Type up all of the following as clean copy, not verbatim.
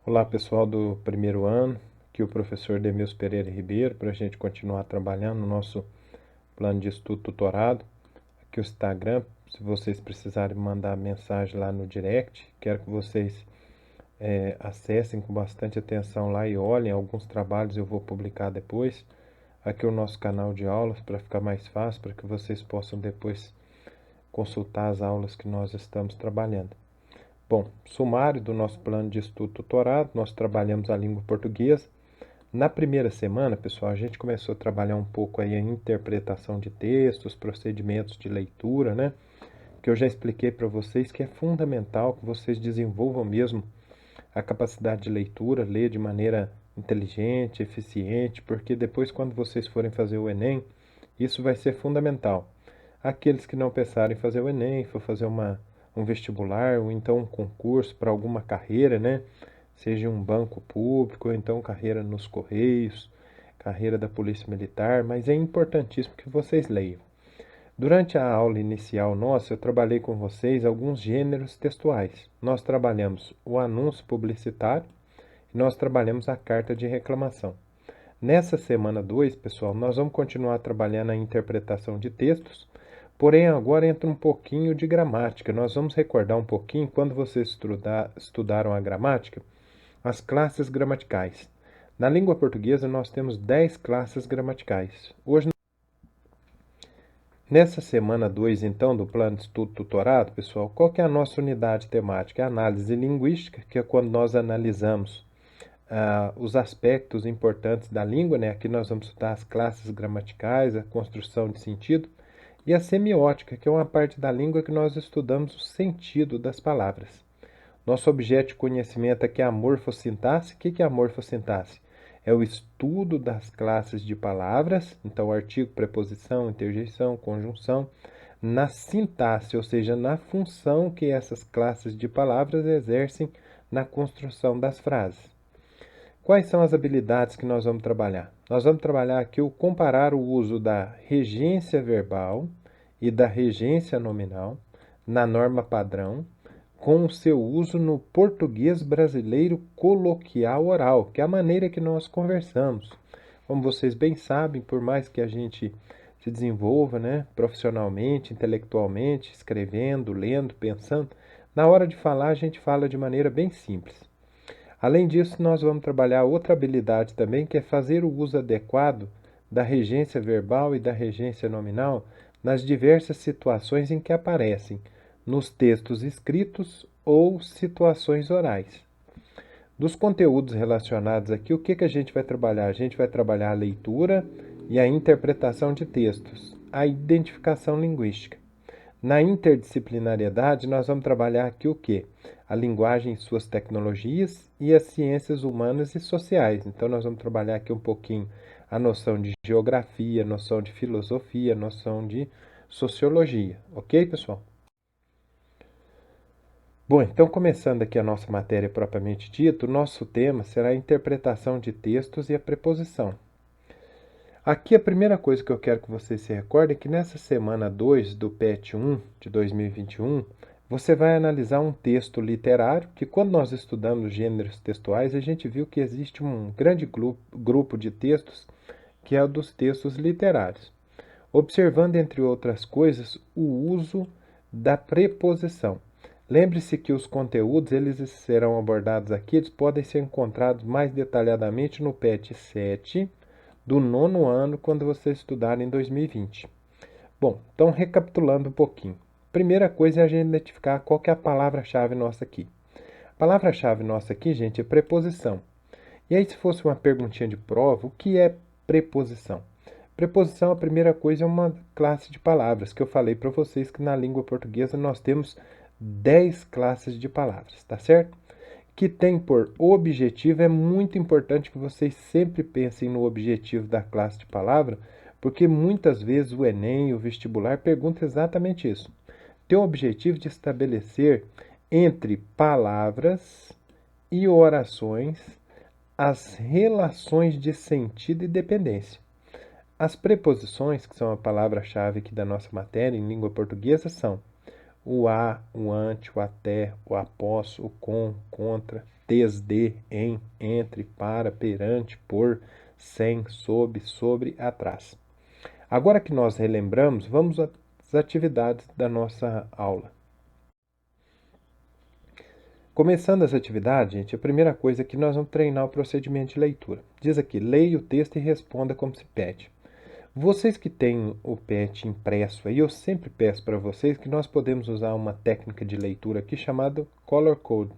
Olá pessoal do primeiro ano, aqui é o professor Demilson Pereira Ribeiro, para a gente continuar trabalhando no nosso plano de estudo tutorado. Aqui o Instagram, se vocês precisarem mandar mensagem lá no direct, quero que vocês acessem com bastante atenção lá e olhem, alguns trabalhos eu vou publicar depois. Aqui é o nosso canal de aulas para ficar mais fácil, para que vocês possam depois consultar as aulas que nós estamos trabalhando. Bom, sumário do nosso plano de estudo tutorado, nós trabalhamos a língua portuguesa. Na primeira semana, pessoal, a gente começou a trabalhar um pouco aí a interpretação de textos, procedimentos de leitura, né? Que eu já expliquei para vocês que é fundamental que vocês desenvolvam mesmo a capacidade de leitura, ler de maneira inteligente, eficiente, porque depois quando vocês forem fazer o Enem, isso vai ser fundamental. Aqueles que não pensarem em fazer o Enem, for fazer um vestibular ou então um concurso para alguma carreira, né? Seja um banco público ou então carreira nos Correios, carreira da Polícia Militar, mas é importantíssimo que vocês leiam. Durante a aula inicial nossa, eu trabalhei com vocês alguns gêneros textuais. Nós trabalhamos o anúncio publicitário e nós trabalhamos a carta de reclamação. Nessa semana 2, pessoal, nós vamos continuar trabalhando a interpretação de textos, porém agora entra um pouquinho de gramática. Nós vamos recordar um pouquinho, quando vocês estudaram a gramática, as classes gramaticais. Na língua portuguesa nós temos 10 classes gramaticais. Nessa semana 2, então, do plano de estudo tutorado, pessoal, qual que é a nossa unidade temática? É a análise linguística, que é quando nós analisamos os aspectos importantes da língua, né? Aqui nós vamos estudar as classes gramaticais, a construção de sentido, e a semiótica, que é uma parte da língua que nós estudamos o sentido das palavras. Nosso objeto de conhecimento aqui é a morfossintaxe. O que é a morfossintaxe? É o estudo das classes de palavras, então artigo, preposição, interjeição, conjunção, na sintaxe, ou seja, na função que essas classes de palavras exercem na construção das frases. Quais são as habilidades que nós vamos trabalhar? Nós vamos trabalhar aqui o comparar o uso da regência verbal e da regência nominal na norma padrão com o seu uso no português brasileiro coloquial oral, que é a maneira que nós conversamos. Como vocês bem sabem, por mais que a gente se desenvolva, né, profissionalmente, intelectualmente, escrevendo, lendo, pensando, na hora de falar a gente fala de maneira bem simples. Além disso, nós vamos trabalhar outra habilidade também, que é fazer o uso adequado da regência verbal e da regência nominal nas diversas situações em que aparecem, nos textos escritos ou situações orais. Dos conteúdos relacionados aqui, o que a gente vai trabalhar? A gente vai trabalhar a leitura e a interpretação de textos, a identificação linguística. Na interdisciplinariedade, nós vamos trabalhar aqui o quê? A linguagem e suas tecnologias e as ciências humanas e sociais. Então, nós vamos trabalhar aqui um pouquinho a noção de geografia, a noção de filosofia, a noção de sociologia. Ok, pessoal? Bom, então começando aqui a nossa matéria propriamente dita, o nosso tema será a interpretação de textos e a preposição. Aqui a primeira coisa que eu quero que vocês se recordem é que nessa semana 2 do PET 1 de 2021, você vai analisar um texto literário, que quando nós estudamos gêneros textuais, a gente viu que existe um grande grupo de textos, que é o dos textos literários. Observando, entre outras coisas, o uso da preposição. Lembre-se que os conteúdos eles serão abordados aqui, eles podem ser encontrados mais detalhadamente no PET 7 do nono ano, quando você estudar em 2020. Bom, então recapitulando um pouquinho. Primeira coisa é a gente identificar qual que é a palavra-chave nossa aqui. A palavra-chave nossa aqui, gente, é preposição. E aí, se fosse uma perguntinha de prova, o que é preposição? Preposição, a primeira coisa, é uma classe de palavras, que eu falei para vocês que na língua portuguesa nós temos 10 classes de palavras, tá certo? Que tem por objetivo, é muito importante que vocês sempre pensem no objetivo da classe de palavra, porque muitas vezes o Enem, o vestibular, pergunta exatamente isso. Tem o objetivo de estabelecer entre palavras e orações as relações de sentido e dependência. As preposições, que são a palavra-chave aqui da nossa matéria em língua portuguesa, são o a, o ante, o até, o após, o com, contra, desde, em, entre, para, perante, por, sem, sob, sobre, atrás. Agora que nós relembramos, vamos às atividades da nossa aula. Começando essa atividade, gente, a primeira coisa é que nós vamos treinar o procedimento de leitura. Diz aqui, leia o texto e responda como se pede. Vocês que têm o PET impresso aí, eu sempre peço para vocês que nós podemos usar uma técnica de leitura aqui chamada Color Code,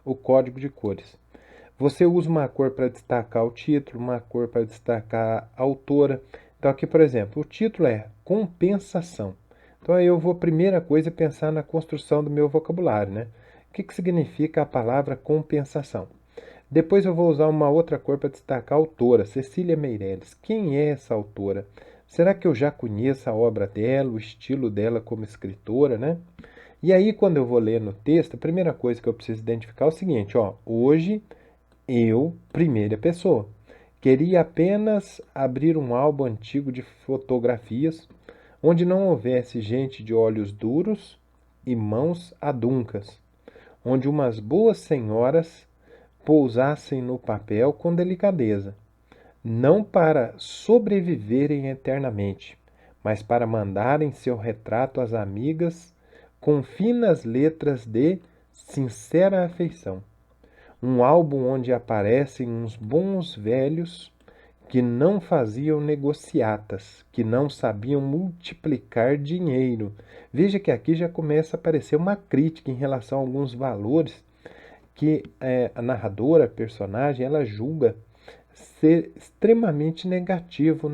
o código de cores. Você usa uma cor para destacar o título, uma cor para destacar a autora. Então aqui, por exemplo, o título é compensação. Então aí eu vou, primeira coisa, pensar na construção do meu vocabulário, né? O que significa a palavra compensação? Depois eu vou usar uma outra cor para destacar a autora, Cecília Meirelles. Quem é essa autora? Será que eu já conheço a obra dela, o estilo dela como escritora, né? E aí, quando eu vou ler no texto, a primeira coisa que eu preciso identificar é o seguinte, ó. Hoje, eu, primeira pessoa, queria apenas abrir um álbum antigo de fotografias onde não houvesse gente de olhos duros e mãos aduncas, onde umas boas senhoras pousassem no papel com delicadeza, não para sobreviverem eternamente, mas para mandarem seu retrato às amigas com finas letras de sincera afeição. Um álbum onde aparecem uns bons velhos que não faziam negociatas, que não sabiam multiplicar dinheiro. Veja que aqui já começa a aparecer uma crítica em relação a alguns valores que a narradora, a personagem, ela julga ser extremamente negativo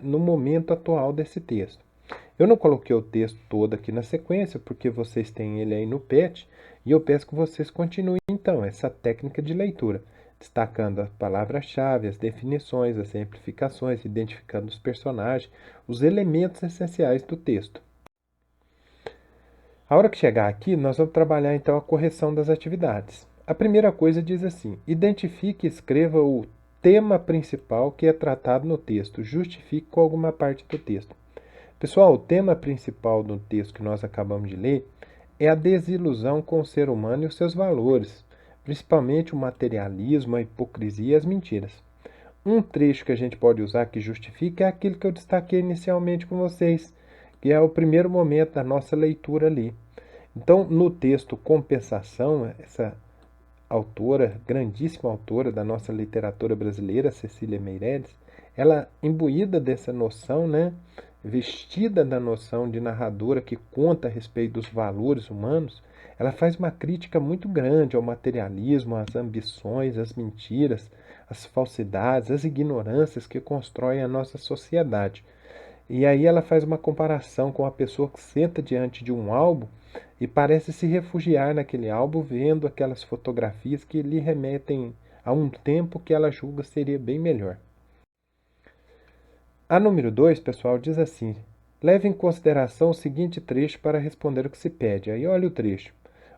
no momento atual desse texto. Eu não coloquei o texto todo aqui na sequência, porque vocês têm ele aí no PET, e eu peço que vocês continuem, então, essa técnica de leitura, destacando as palavras-chave, as definições, as exemplificações, identificando os personagens, os elementos essenciais do texto. A hora que chegar aqui, nós vamos trabalhar então a correção das atividades. A primeira coisa diz assim: identifique e escreva o tema principal que é tratado no texto. Justifique com alguma parte do texto. Pessoal, o tema principal do texto que nós acabamos de ler é a desilusão com o ser humano e os seus valores, principalmente o materialismo, a hipocrisia e as mentiras. Um trecho que a gente pode usar que justifica é aquilo que eu destaquei inicialmente com vocês, que é o primeiro momento da nossa leitura ali. Então, no texto Compensação, essa autora, grandíssima autora da nossa literatura brasileira, Cecília Meirelles, ela, imbuída dessa noção, né, vestida da noção de narradora que conta a respeito dos valores humanos, ela faz uma crítica muito grande ao materialismo, às ambições, às mentiras, às falsidades, às ignorâncias que constroem a nossa sociedade. E aí ela faz uma comparação com a pessoa que senta diante de um álbum e parece se refugiar naquele álbum, vendo aquelas fotografias que lhe remetem a um tempo que ela julga seria bem melhor. A número 2, pessoal, diz assim: leve em consideração o seguinte trecho para responder o que se pede. Aí olha o trecho.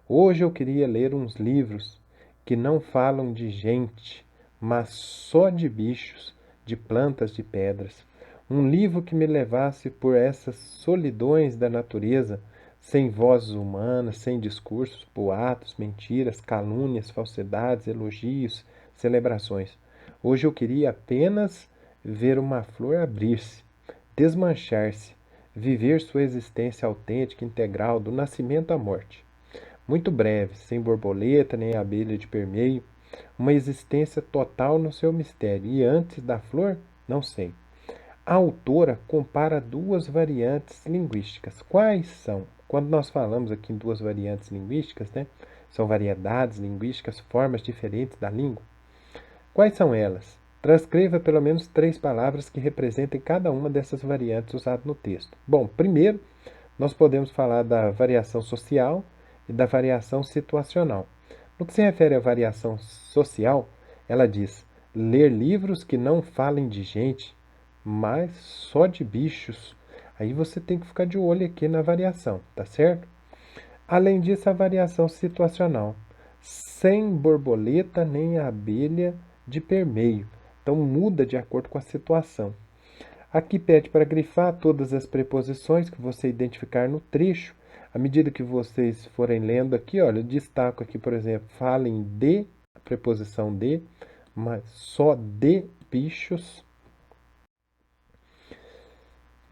Hoje eu queria ler uns livros que não falam de gente, mas só de bichos, de plantas, de pedras. Um livro que me levasse por essas solidões da natureza, sem vozes humanas, sem discursos, boatos, mentiras, calúnias, falsidades, elogios, celebrações. Hoje eu queria apenas ver uma flor abrir-se, desmanchar-se, viver sua existência autêntica, integral, do nascimento à morte. Muito breve, sem borboleta nem abelha de permeio, uma existência total no seu mistério. E antes da flor, não sei. A autora compara duas variantes linguísticas. Quais são? Quando nós falamos aqui em duas variantes linguísticas, né? São variedades linguísticas, formas diferentes da língua. Quais são elas? Transcreva pelo menos 3 palavras que representem cada uma dessas variantes usadas no texto. Bom, primeiro, nós podemos falar da variação social e da variação situacional. No que se refere à variação social, ela diz: ler livros que não falem de gente, mas só de bichos. Aí você tem que ficar de olho aqui na variação, tá certo? Além disso, a variação situacional: sem borboleta nem abelha de permeio. Então muda de acordo com a situação. Aqui pede para grifar todas as preposições que você identificar no trecho. À medida que vocês forem lendo aqui, olha, eu destaco aqui, por exemplo, falem de preposição de, mas só de bichos.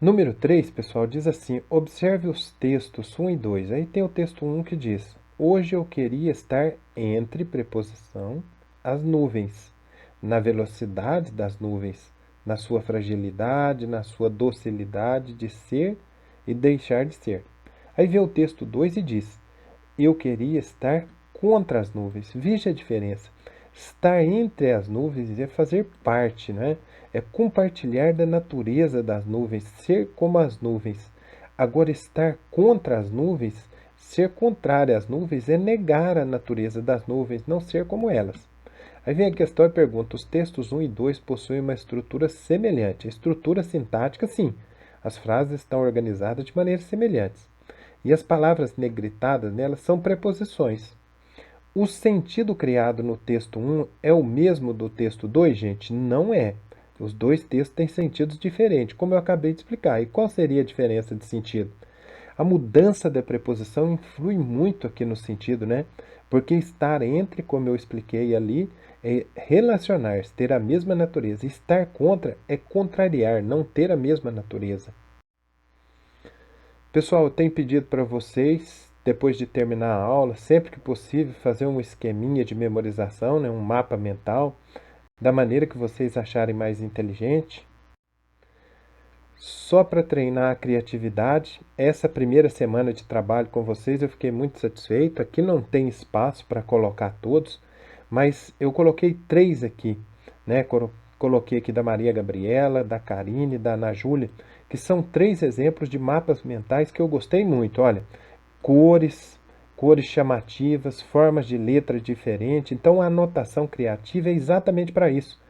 Número 3, pessoal, diz assim: observe os textos 1 e 2. Aí tem o texto 1 que diz: hoje eu queria estar entre preposição as nuvens, na velocidade das nuvens, na sua fragilidade, na sua docilidade de ser e deixar de ser. Aí vem o texto 2 e diz: eu queria estar contra as nuvens. Veja a diferença. Estar entre as nuvens é fazer parte, né? É compartilhar da natureza das nuvens, ser como as nuvens. Agora, estar contra as nuvens, ser contrário às nuvens, é negar a natureza das nuvens, não ser como elas. Aí vem a questão e pergunta: os textos 1 e 2 possuem uma estrutura semelhante. A estrutura sintática, sim. As frases estão organizadas de maneiras semelhantes. E as palavras negritadas nelas são preposições. O sentido criado no texto 1 é o mesmo do texto 2, gente? Não é. Os dois textos têm sentidos diferentes, como eu acabei de explicar. E qual seria a diferença de sentido? A mudança da preposição influi muito aqui no sentido, né? Porque estar entre, como eu expliquei ali, é relacionar-se, ter a mesma natureza. Estar contra é contrariar, não ter a mesma natureza. Pessoal, eu tenho pedido para vocês, depois de terminar a aula, sempre que possível, fazer um esqueminha de memorização, né, um mapa mental, da maneira que vocês acharem mais inteligente. Só para treinar a criatividade, essa primeira semana de trabalho com vocês eu fiquei muito satisfeito. Aqui não tem espaço para colocar todos, mas eu coloquei 3 aqui, né? Coloquei aqui da Maria Gabriela, da Karine, da Ana Júlia, que são 3 exemplos de mapas mentais que eu gostei muito. Olha, cores, cores chamativas, formas de letra diferentes. Então a anotação criativa é exatamente para isso,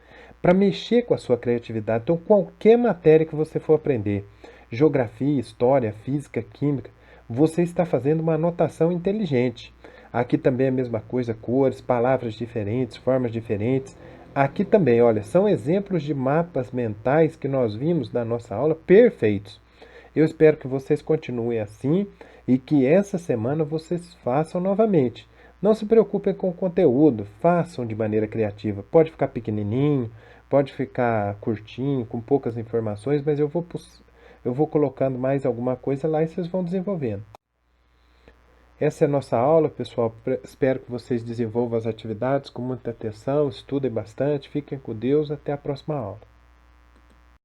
para mexer com a sua criatividade. Então qualquer matéria que você for aprender, geografia, história, física, química, você está fazendo uma anotação inteligente. Aqui também é a mesma coisa, cores, palavras diferentes, formas diferentes. Aqui também, olha, são exemplos de mapas mentais que nós vimos na nossa aula perfeitos. Eu espero que vocês continuem assim e que essa semana vocês façam novamente. Não se preocupem com o conteúdo, façam de maneira criativa. Pode ficar pequenininho, pode ficar curtinho, com poucas informações, mas eu vou colocando mais alguma coisa lá e vocês vão desenvolvendo. Essa é a nossa aula, pessoal. Espero que vocês desenvolvam as atividades com muita atenção, estudem bastante, fiquem com Deus. Até a próxima aula.